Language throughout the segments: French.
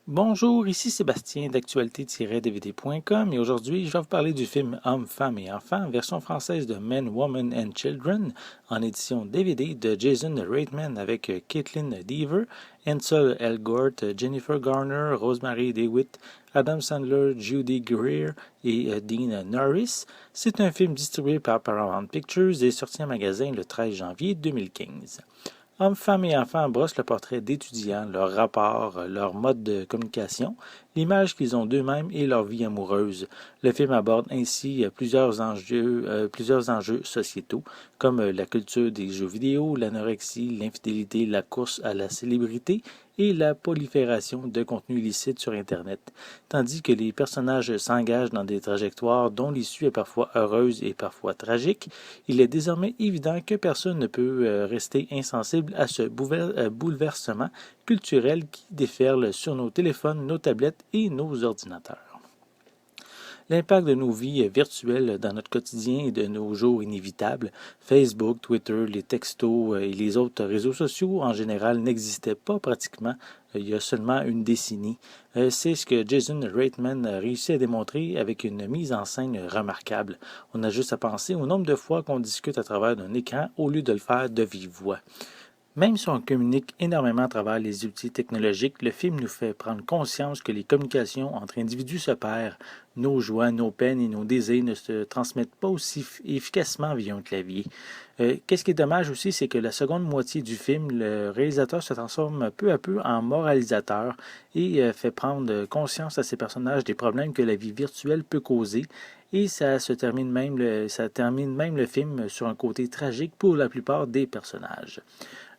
Bonjour, ici Sébastien d'actualité-dvd.com et aujourd'hui je vais vous parler du film Hommes, femmes et enfants, version française de Men, Women and Children, en édition DVD de Jason Reitman avec Caitlin Dever, Ansel Elgort, Jennifer Garner, Rosemary DeWitt, Adam Sandler, Judy Greer et Dean Norris. C'est un film distribué par Paramount Pictures et sorti en magasin le 13 janvier 2015. Hommes, femmes et enfants brossent le portrait d'étudiants, leur rapport, leur mode de communication, l'image qu'ils ont d'eux-mêmes et leur vie amoureuse. Le film aborde ainsi plusieurs enjeux sociétaux, comme la culture des jeux vidéo, l'anorexie, l'infidélité, la course à la célébrité et la prolifération de contenus illicites sur Internet, tandis que les personnages s'engagent dans des trajectoires dont l'issue est parfois heureuse et parfois tragique. Il est désormais évident que personne ne peut rester insensible à ce bouleversement culturel qui déferle sur nos téléphones, nos tablettes et nos ordinateurs. L'impact de nos vies virtuelles dans notre quotidien est de nos jours inévitable. Facebook, Twitter, les textos et les autres réseaux sociaux en général n'existaient pas pratiquement il y a seulement une décennie. C'est ce que Jason Reitman a réussi à démontrer avec une mise en scène remarquable. On a juste à penser au nombre de fois qu'on discute à travers d'un écran au lieu de le faire de vive voix. Même si on communique énormément à travers les outils technologiques, le film nous fait prendre conscience que les communications entre individus se perdent. Nos joies, nos peines et nos désirs ne se transmettent pas aussi efficacement via un clavier. Qu'est-ce qui est dommage aussi, c'est que la seconde moitié du film, le réalisateur se transforme peu à peu en moralisateur et fait prendre conscience à ses personnages des problèmes que la vie virtuelle peut causer. Et ça termine même le film sur un côté tragique pour la plupart des personnages.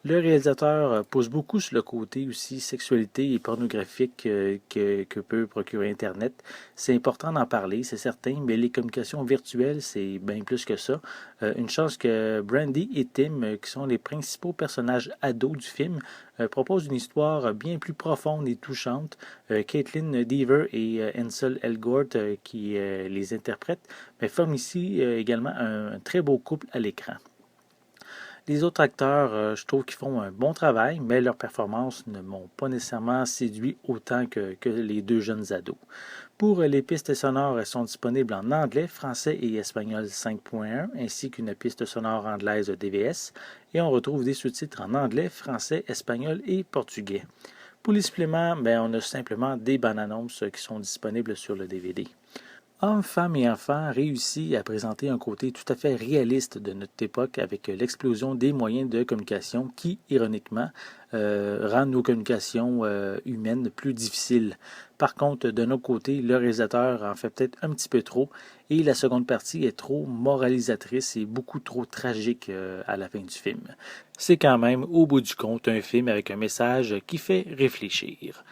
Le réalisateur pousse beaucoup sur le côté aussi sexualité et pornographique que peut procurer Internet. C'est important d'en parler, c'est certain, mais les communications virtuelles, c'est bien plus que ça. Une chance que Brandy et Tim, qui sont les principaux personnages ados du film, proposent une histoire bien plus profonde et touchante. Caitlin Dever et Ansel Elgort, qui les interprètent, mais forment ici également un très beau couple à l'écran. Les autres acteurs, je trouve qu'ils font un bon travail, mais leurs performances ne m'ont pas nécessairement séduit autant que les deux jeunes ados. Pour les pistes sonores, elles sont disponibles en anglais, français et espagnol 5.1, ainsi qu'une piste sonore anglaise DVS, et on retrouve des sous-titres en anglais, français, espagnol et portugais. Pour les suppléments, on a simplement des bandes annonces qui sont disponibles sur le DVD. Hommes, femmes et enfants réussit à présenter un côté tout à fait réaliste de notre époque avec l'explosion des moyens de communication qui, ironiquement, rend nos communications humaines plus difficiles. Par contre, de notre côté, le réalisateur en fait peut-être un petit peu trop et la seconde partie est trop moralisatrice et beaucoup trop tragique à la fin du film. C'est quand même, au bout du compte, un film avec un message qui fait réfléchir.